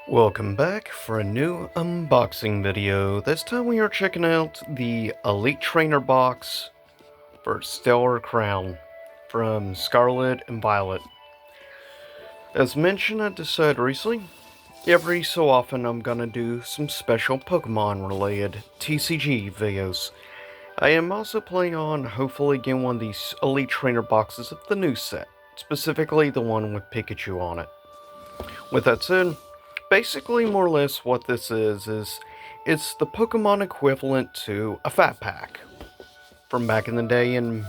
Welcome back for a new unboxing video. This time we are checking out the Elite Trainer box for Stellar Crown from Scarlet and Violet. As mentioned, I decided recently, every so often I'm gonna do some special Pokemon related TCG videos. I am also planning on hopefully getting one of these Elite Trainer boxes of the new set, specifically the one with Pikachu on it. With that said, basically, more or less, what this is it's the Pokemon equivalent to a Fat Pack from back in the day in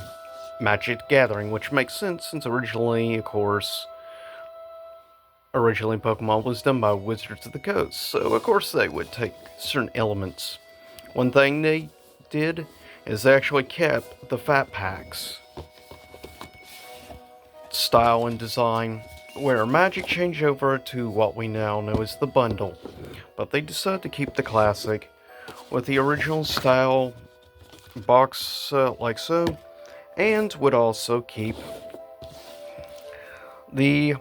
Magic the Gathering, which makes sense since originally, of course, Pokemon was done by Wizards of the Coast, so of course they would take certain elements. One thing they did is they actually kept the Fat Packs style and design, where Magic changed over to what we now know as the bundle, but they decided to keep the classic with the original style box like so, and would also keep the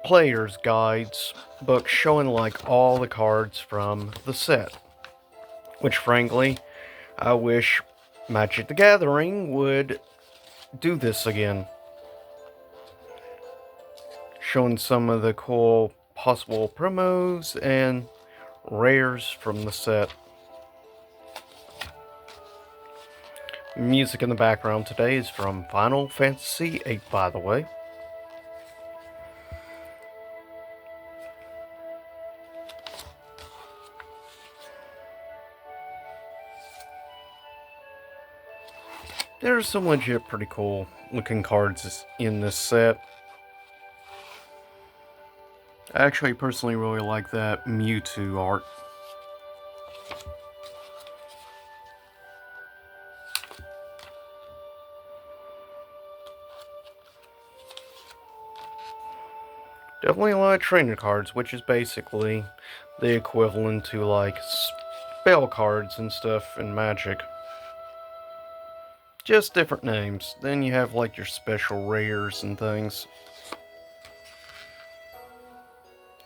player's guides book showing like all the cards from the set, which frankly I wish Magic the Gathering would do this again, showing some of the cool possible promos and rares from the set. Music in the background today is from Final Fantasy VIII, by the way. There are some legit pretty cool looking cards in this set. I actually personally really like that Mewtwo art. Definitely a lot of trainer cards, which is basically the equivalent to like spell cards and stuff in Magic. Just different names. Then you have like your special rares and things.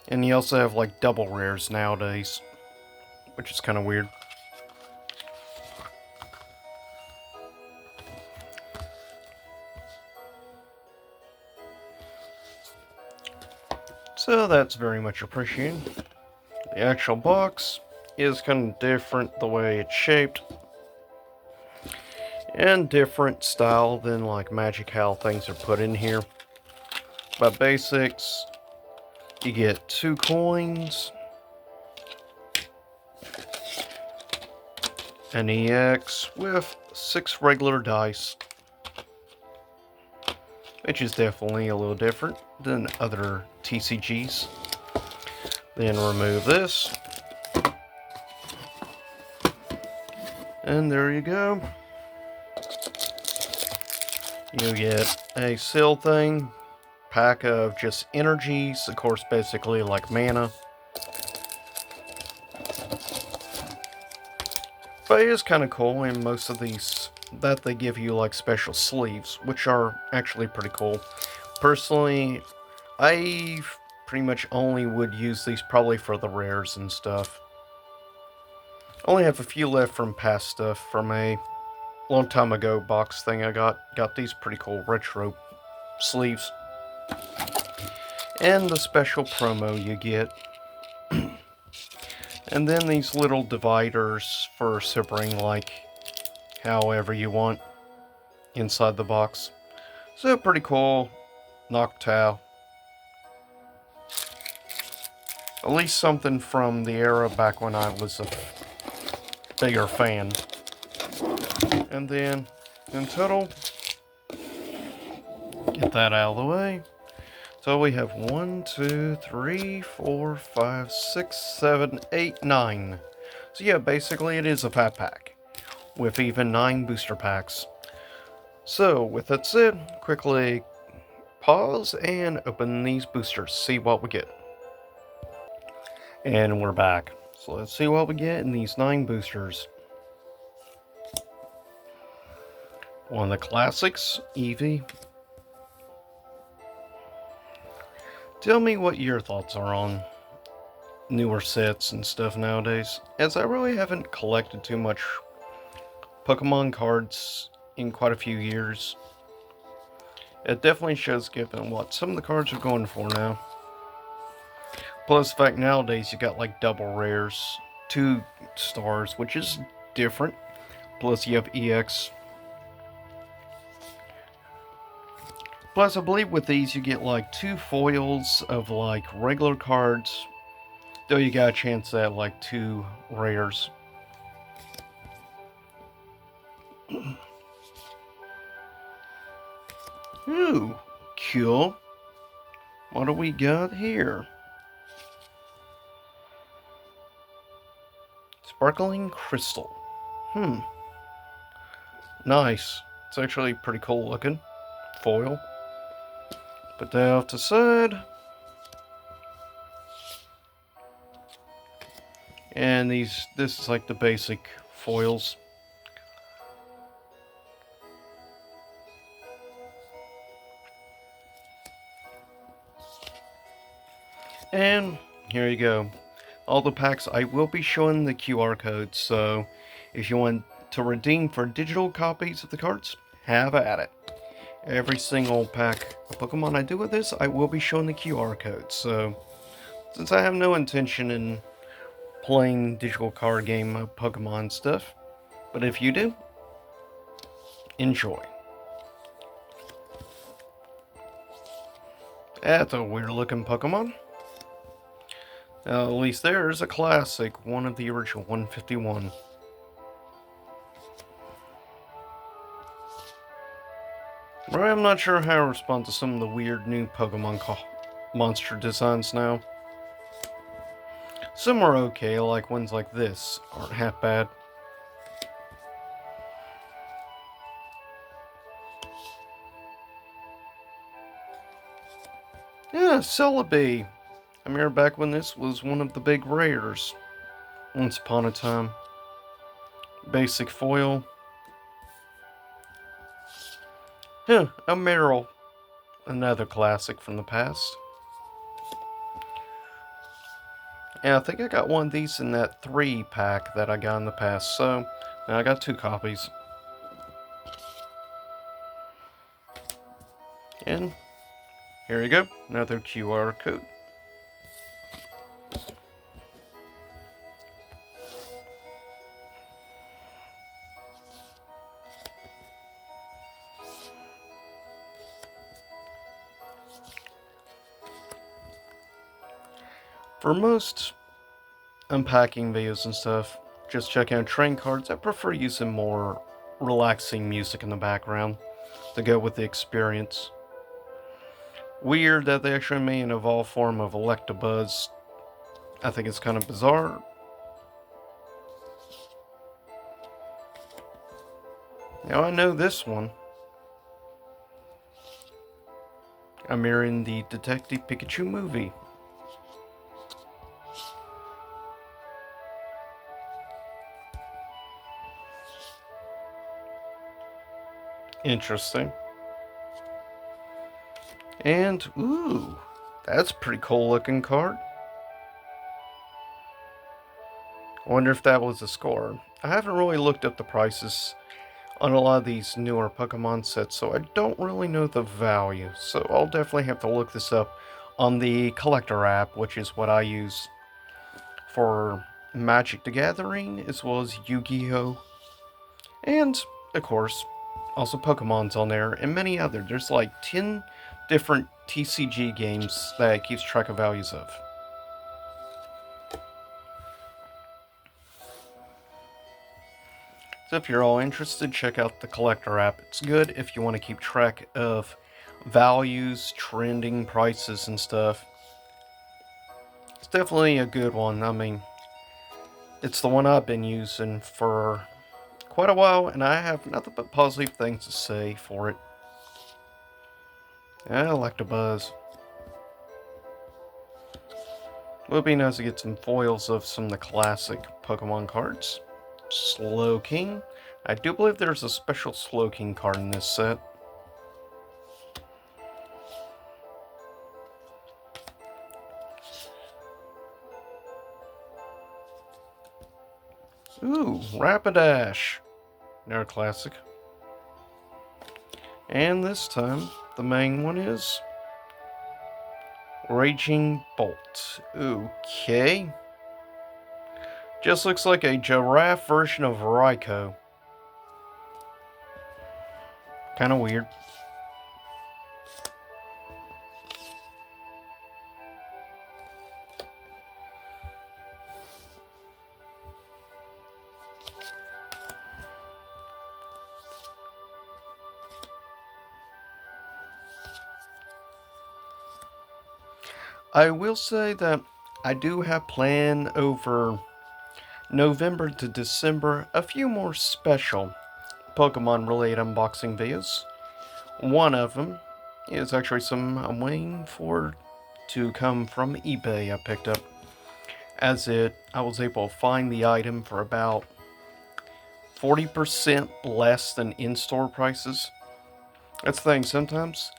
And you also have like double rares nowadays, which is kind of weird. So that's very much appreciated. The actual box is kind of different the way it's shaped, and different style than like Magic how things are put in here. But basics, you get 2 coins, an EX with 6 regular dice, which is definitely a little different than other TCGs. Then remove this, and there you go. You get a sealed thing, pack of just energies, of course basically like mana. But it is kind of cool in most of these that they give you like special sleeves, which are actually pretty cool. Personally, I pretty much only would use these probably for the rares and stuff. Only have a few left from past stuff from a long time ago box thing I got. Got these pretty cool retro sleeves. And the special promo you get. And then these little dividers for separating like however you want inside the box. So pretty cool. Noctowl. At least something from the era back when I was a bigger fan. And then, in total, get that out of the way. So we have 1, 2, 3, 4, 5, 6, 7, 8, 9. So yeah, basically it is a Fat Pack, with even 9 booster packs. So, with that said, quickly pause and open these boosters, see what we get. And we're back. So let's see what we get in these 9 boosters. One of the classics, Eevee. Tell me what your thoughts are on newer sets and stuff nowadays, as I really haven't collected too much Pokemon cards in quite a few years. It definitely shows given what some of the cards are going for now. Plus, the fact nowadays you got like double rares, 2 stars, which is different. Plus, you have EX. Plus, I believe with these you get like 2 foils of like regular cards, though you got a chance at like 2 rares. Ooh, cool. What do we got here? Sparkling crystal. Nice. It's actually pretty cool looking. Foil. Put that off to the side. And this is like the basic foils. And here you go. All the packs, I will be showing the QR code, so if you want to redeem for digital copies of the cards, have at it. Every single pack of Pokemon I do with this, I will be showing the QR code, so since I have no intention in playing digital card game of Pokemon stuff, but if you do, enjoy. That's a weird looking Pokemon. At least there's a classic, one of the original 151. I'm not sure how to respond to some of the weird new Pokemon monster designs now. Some are okay, like ones like this aren't half bad. Yeah, Celebi. I remember back when this was one of the big rares. Once upon a time. Basic foil. A Meryl. Another classic from the past. And I think I got one of these in that 3-pack that I got in the past, so now I got 2 copies. And here you go, another QR code. For most unpacking videos and stuff, just checking out train cards, I prefer using more relaxing music in the background to go with the experience. Weird that they actually made an evolved form of Electabuzz. I think it's kind of bizarre. Now I know this one. I'm mirroring the Detective Pikachu movie. Interesting. And, ooh, that's a pretty cool looking card. I wonder if that was a score. I haven't really looked up the prices on a lot of these newer Pokemon sets, so I don't really know the value. So I'll definitely have to look this up on the collector app, which is what I use for Magic the Gathering, as well as Yu-Gi-Oh! And, of course, also Pokemon's on there, and many other. There's like 10 different TCG games that it keeps track of values of. So if you're all interested, check out the collector app. It's good if you want to keep track of values, trending prices, and stuff. It's definitely a good one. I mean, it's the one I've been using for quite a while, and I have nothing but positive things to say for it. I like to buzz. It would be nice to get some foils of some of the classic Pokemon cards. Slowking. I do believe there's a special Slowking card in this set. Ooh, Rapidash. Another classic. And this time, the main one is Raging Bolt. Okay. Just looks like a giraffe version of Raikou. Kinda weird. I will say that I do have planned over November to December a few more special Pokemon related unboxing videos. One of them is actually some I'm waiting for to come from eBay I picked up. I was able to find the item for about 40% less than in-store prices. That's the thing, sometimes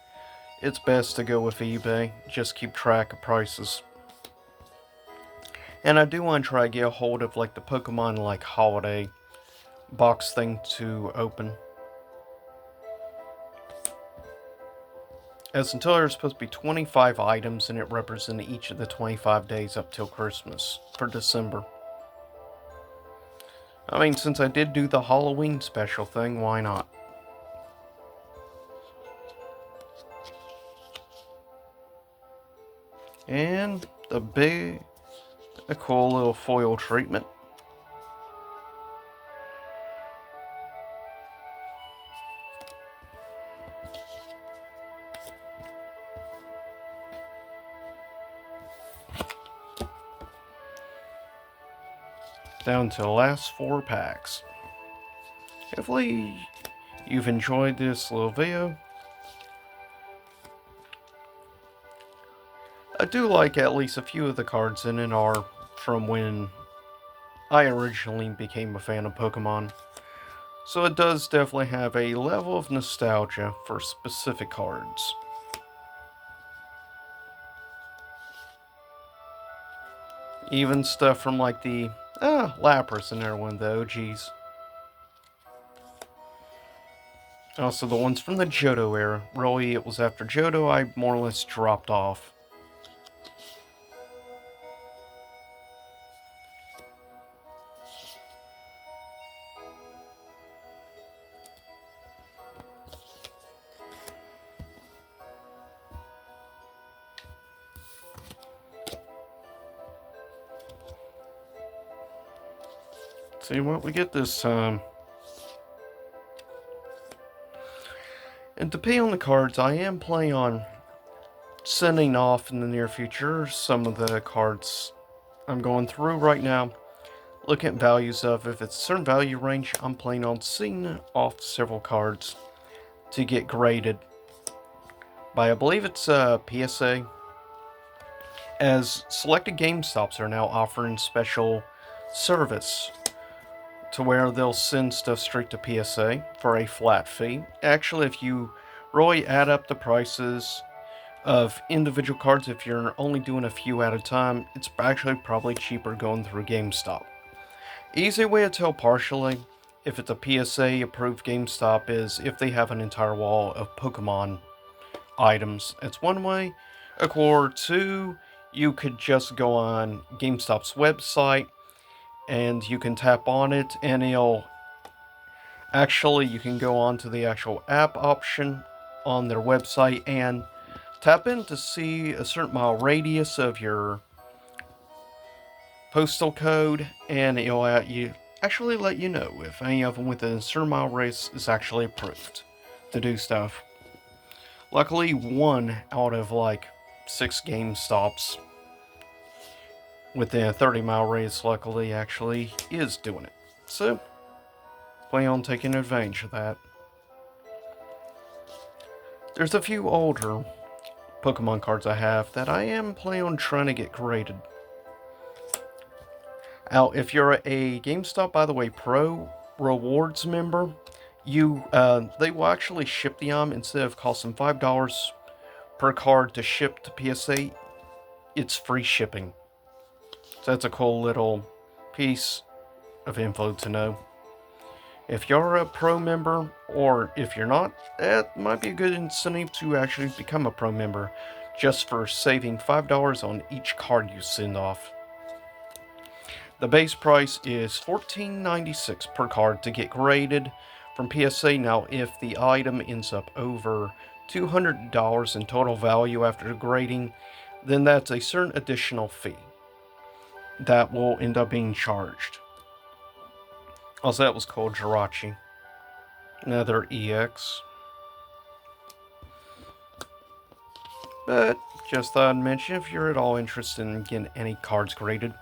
it's best to go with eBay, just keep track of prices. And I do want to try to get a hold of like the Pokemon like holiday box thing to open. As until there's supposed to be 25 items and it represents each of the 25 days up till Christmas for December. I mean, since I did do the Halloween special thing, why not? And a cool little foil treatment. Down to the last 4 packs. Hopefully you've enjoyed this little video. I do like at least a few of the cards in it are from when I originally became a fan of Pokemon. So it does definitely have a level of nostalgia for specific cards. Even stuff from like the Lapras and everyone, the OGs. Also the ones from the Johto era. Really, it was after Johto I more or less dropped off. See what we get this time. And to pay on the cards, I am planning on sending off in the near future some of the cards I'm going through right now. Looking at values of, if it's a certain value range, I'm planning on sending off several cards to get graded by, I believe it's PSA, as selected GameStops are now offering special service to where they'll send stuff straight to PSA for a flat fee. Actually, if you really add up the prices of individual cards, if you're only doing a few at a time, it's actually probably cheaper going through GameStop. Easy way to tell partially if it's a PSA approved GameStop is if they have an entire wall of Pokemon items. It's one way. Or two, you could just go on GameStop's website and you can tap on it and it'll actually, you can go on to the actual app option on their website and tap in to see a certain mile radius of your postal code, and it'll actually let you know if any of them within a certain mile radius is actually approved to do stuff. Luckily, 1 out of like 6 GameStops within a 30-mile radius, luckily, actually is doing it. So, plan on taking advantage of that. There's a few older Pokemon cards I have that I am planning on trying to get graded. Now, if you're a GameStop, by the way, Pro Rewards member, they will actually ship the instead of costing $5 per card to ship to PSA, it's free shipping. So that's a cool little piece of info to know. If you're a pro member, or if you're not, that might be a good incentive to actually become a pro member, just for saving $5 on each card you send off. The base price is $14.96 per card to get graded from PSA. Now, if the item ends up over $200 in total value after grading, then that's a certain additional fee that will end up being charged. Also, that was called Jirachi. Another EX. But just thought I'd mention if you're at all interested in getting any cards graded.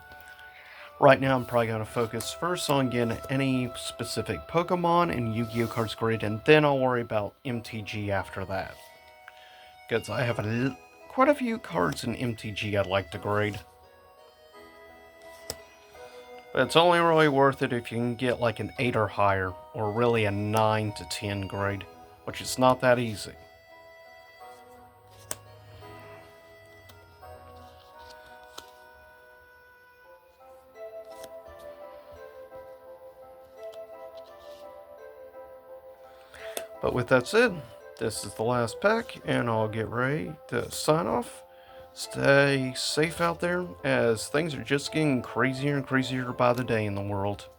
Right now, I'm probably going to focus first on getting any specific Pokemon and Yu-Gi-Oh cards graded, and then I'll worry about MTG after that. Because I have quite a few cards in MTG I'd like to grade. But it's only really worth it if you can get like an 8 or higher, or really a 9 to 10 grade, which is not that easy. But with that said, this is the last pack, and I'll get ready to sign off. Stay safe out there, as things are just getting crazier and crazier by the day in the world.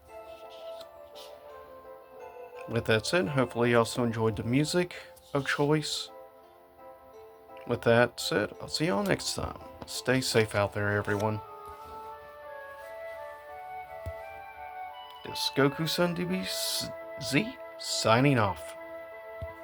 With that said, hopefully you also enjoyed the music of choice. With that said, I'll see y'all next time. Stay safe out there, everyone. This is Goku-san DBZ signing off.